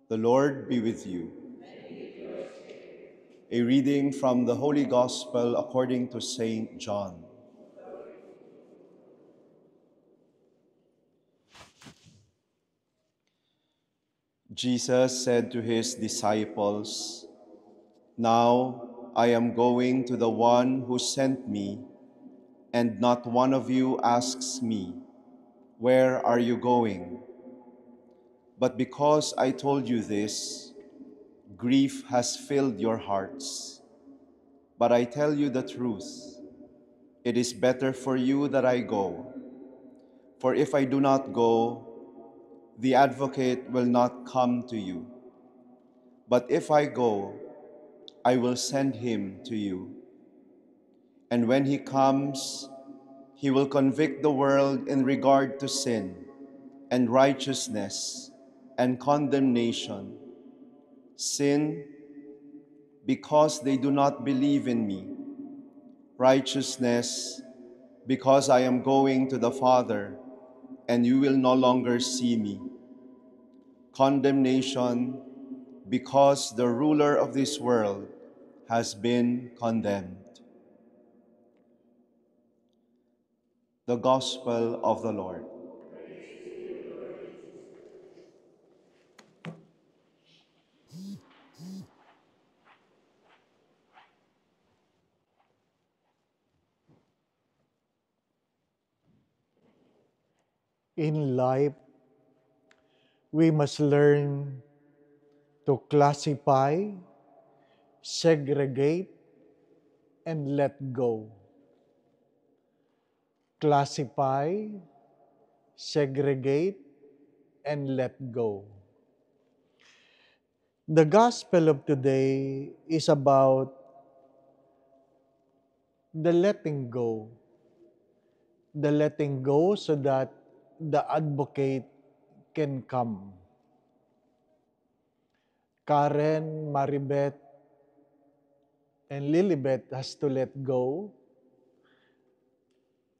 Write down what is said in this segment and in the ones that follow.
The Lord be with you. A reading from the Holy Gospel according to Saint John. Jesus said to his disciples, "Now I am going to the one who sent me, and not one of you asks me, 'Where are you going?' But because I told you this, grief has filled your hearts. But I tell you the truth, it is better for you that I go. For if I do not go, the Advocate will not come to you. But if I go, I will send him to you. And when he comes, he will convict the world in regard to sin and righteousness and condemnation. Sin, because they do not believe in me. Righteousness, because I am going to the Father, and you will no longer see me. Condemnation, because the ruler of this world has been condemned." The Gospel of the Lord. In life, we must learn to classify, segregate, and let go. Classify, segregate, and let go. The gospel of today is about the letting go. The letting go so that the advocate can come. Karen, Maribeth, and Lilibet has to let go.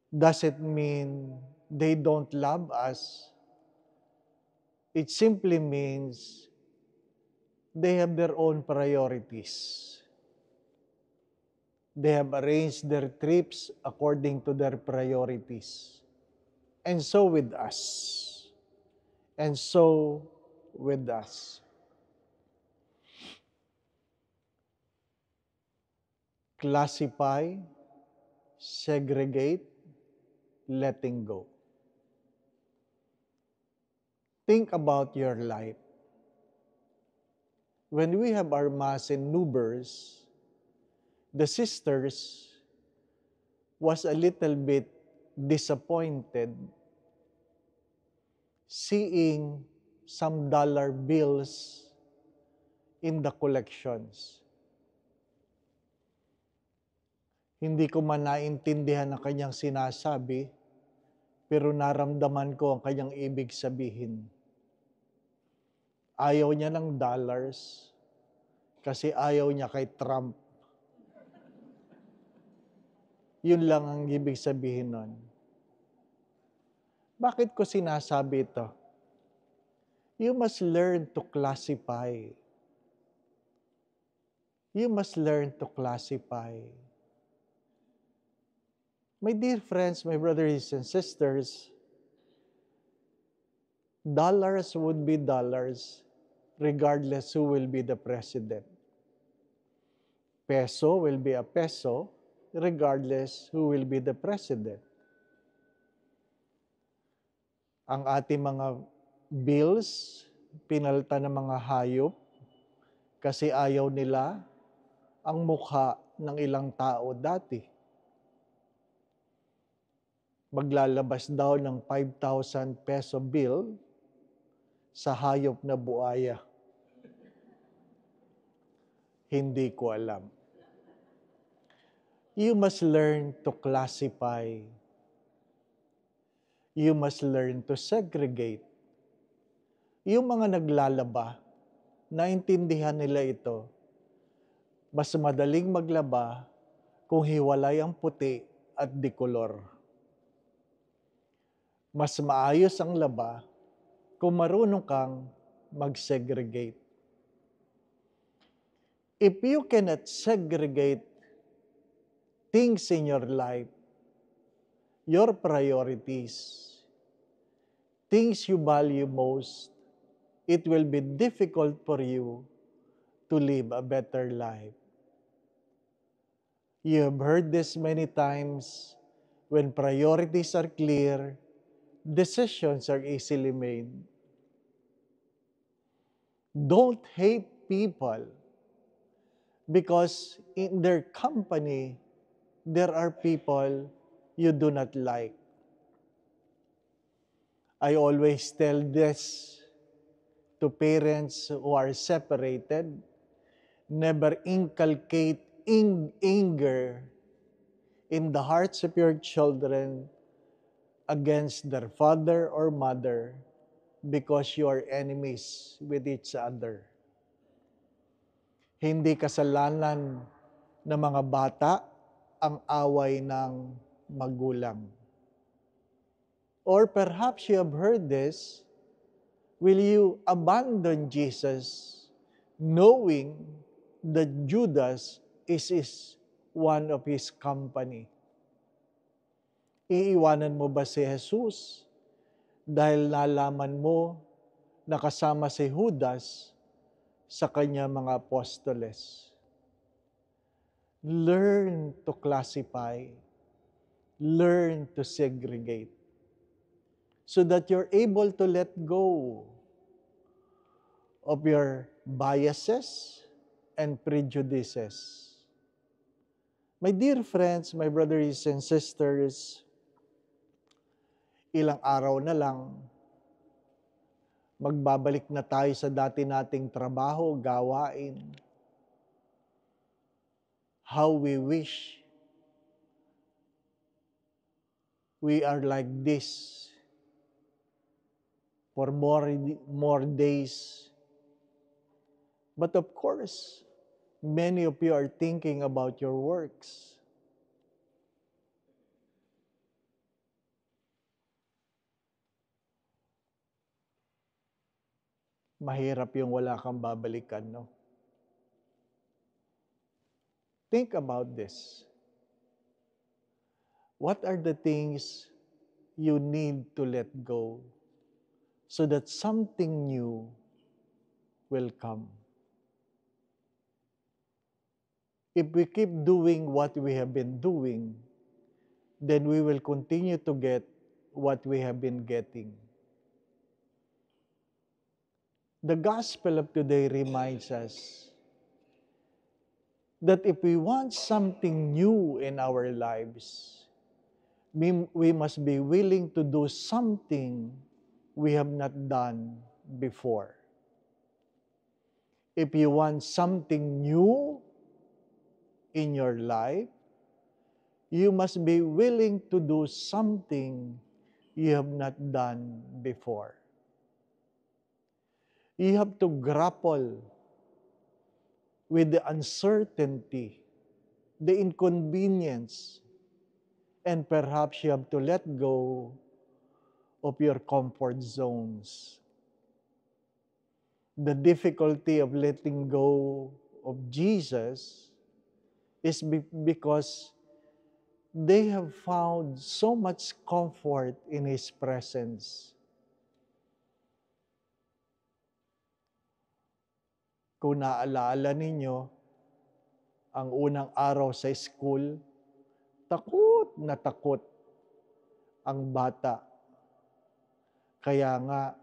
Does it mean they don't love us? It simply means they have their own priorities. They have arranged their trips according to their priorities. And so with us. And so with us. Classify, segregate, letting go. Think about your life. When we have our Mass in Nubers, the sisters was a little bit disappointed seeing some dollar bills in the collections. Hindi ko man naintindihan ang kanyang sinasabi, pero naramdaman ko ang kanyang ibig sabihin. Ayaw niya ng dollars kasi ayaw niya kay Trump. Yun lang ang ibig sabihin nun. Bakit ko sinasabi ito? You must learn to classify. You must learn to classify. My dear friends, my brothers and sisters, dollars would be dollars regardless who will be the president. Peso will be a peso regardless who will be the president. Ang ating mga bills, pinalitan ng mga hayop kasi ayaw nila ang mukha ng ilang tao dati. Maglalabas daw ng 5,000 peso bill sa hayop na buaya. Hindi ko alam. You must learn to classify. You must learn to segregate. Yung mga naglalaba, naintindihan nila ito. Mas madaling maglaba kung hiwalay ang puti at dikolor. Mas maayos ang laba kung marunong kang mag-segregate. If you cannot segregate things in your life, your priorities, things you value most, it will be difficult for you to live a better life. You have heard this many times. When priorities are clear, decisions are easily made. Don't hate people because in their company, there are people you do not like. I always tell this to parents who are separated. Never inculcate anger in the hearts of your children against their father or mother because you are enemies with each other. Hindi kasalanan ng mga bata ang away ng magulang. Or perhaps you have heard this, will you abandon Jesus knowing that Judas is one of his company? Iiwanan mo ba si Jesus dahil nalaman mo na kasama si Judas sa kanya mga apostoles? Learn to classify. Learn to segregate so that you're able to let go of your biases and prejudices. My dear friends, my brothers and sisters, ilang araw na lang, magbabalik na tayo sa dati nating trabaho, gawain. How we wish we are like this for more days. But of course, many of you are thinking about your works. Mahirap yung wala kang babalikan, no? Think about this. What are the things you need to let go so that something new will come? If we keep doing what we have been doing, then we will continue to get what we have been getting. The gospel of today reminds us that if we want something new in our lives, we must be willing to do something we have not done before. If you want something new in your life, you must be willing to do something you have not done before. You have to grapple with the uncertainty, the inconvenience, and perhaps you have to let go of your comfort zones. The difficulty of letting go of Jesus is because they have found so much comfort in His presence. Kung naalaala ninyo, ang unang araw sa school, takot na takot ang bata. Kaya nga,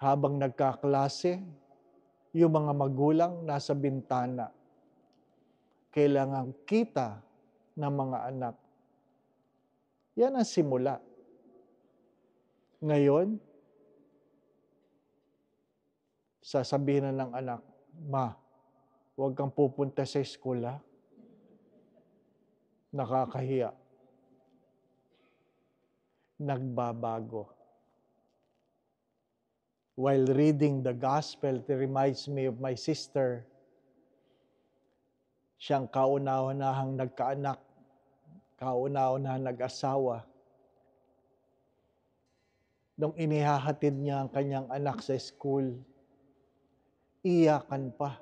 habang nagkaklase, yung mga magulang nasa bintana. Kailangan kita ng mga anak. Yan ang simula. Ngayon, sasabihin na ng anak, "Ma, huwag kang pupunta sa school, ha? Nakakahiya." Nagbabago. While reading the gospel, it reminds me of my sister. Siyang kauna-unahang nagkaanak, kauna-unahang nag-asawa. nung inihahatid niya ang kanyang anak sa school, iyakan pa,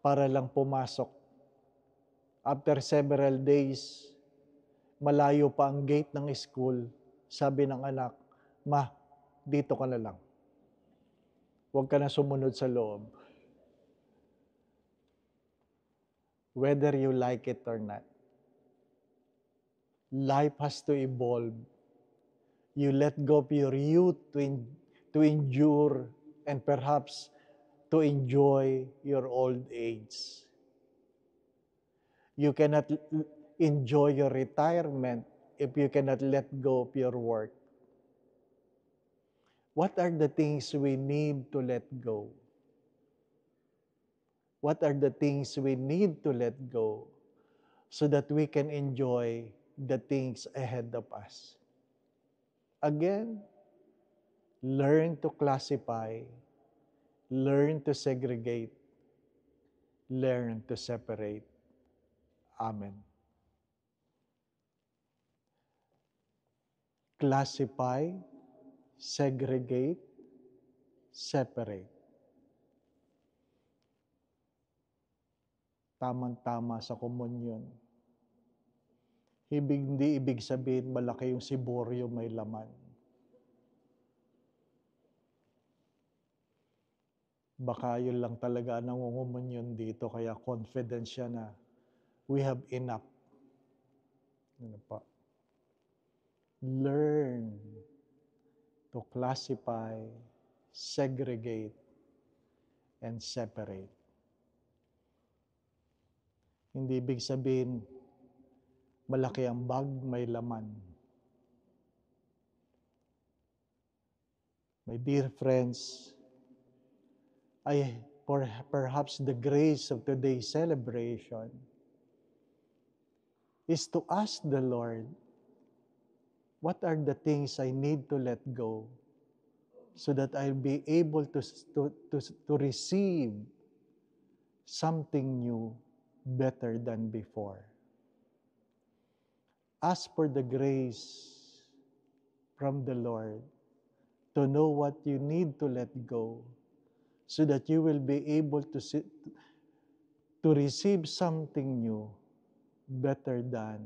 para lang pumasok. After several days, malayo pa ang gate ng school, sabi ng anak, "Ma, dito ka na lang. Huwag ka na sumunod sa loob." Whether you like it or not, life has to evolve. You let go of your youth to endure and perhaps to enjoy your old age. You cannot enjoy your retirement if you cannot let go of your work. What are the things we need to let go? What are the things we need to let go so that we can enjoy the things ahead of us? Again, learn to classify, learn to segregate, learn to separate. Amen. Classify, segregate, separate. Tamang-tama sa komunyon. Hindi ibig sabihin malaki yung siboryo may laman. Baka yun lang talaga ang nangungumunyon dito, kaya confident siya na we have enough. Ano pa? Learn to classify, segregate, and separate. Hindi ibig sabihin malaki ang bag, may laman. My dear friends, perhaps the grace of today's celebration is to ask the Lord, what are the things I need to let go so that I'll be able to receive something new, better than before. Ask for the grace from the Lord to know what you need to let go so that you will be able to receive something new, better than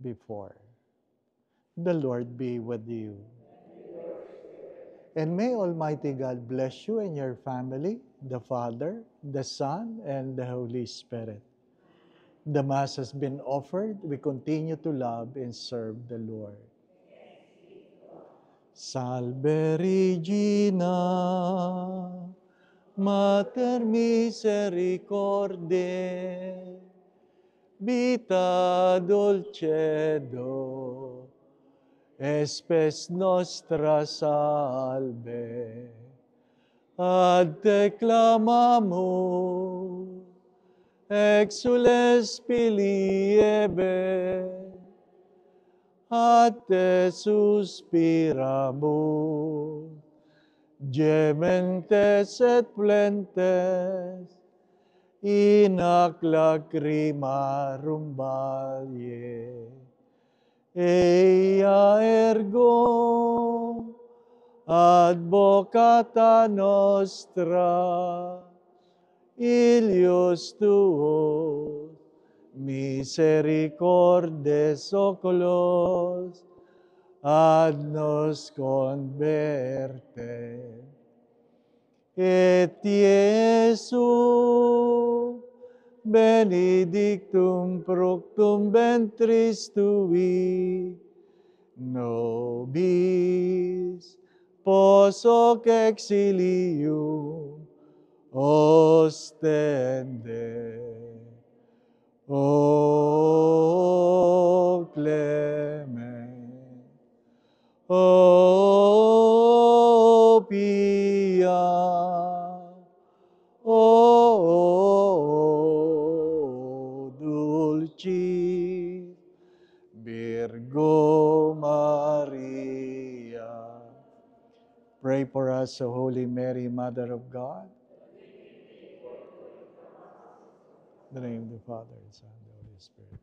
before. The Lord be with you. And may Almighty God bless you and your family, the Father, the Son, and the Holy Spirit. The Mass has been offered. We continue to love and serve the Lord. Salve Regina, Mater Misericordiae, vita dulcedo, espes nostra salve, ad te clamamus, exules filii Ebe, ad te suspiramus, gementes et plentes, in ac lacrimarum valle. Ea ergo advocata nostra, ilius tuos, misericordes oculos, ad nos converte. Et Iesu, benedictum fructum ventris tui, nobis pos hoc exilium ostende. O clement, O pia, O dulcis Virgo Maria. Pray for us, O Holy Mary, Mother of God. In the name of the Father, and Son, and the Holy Spirit.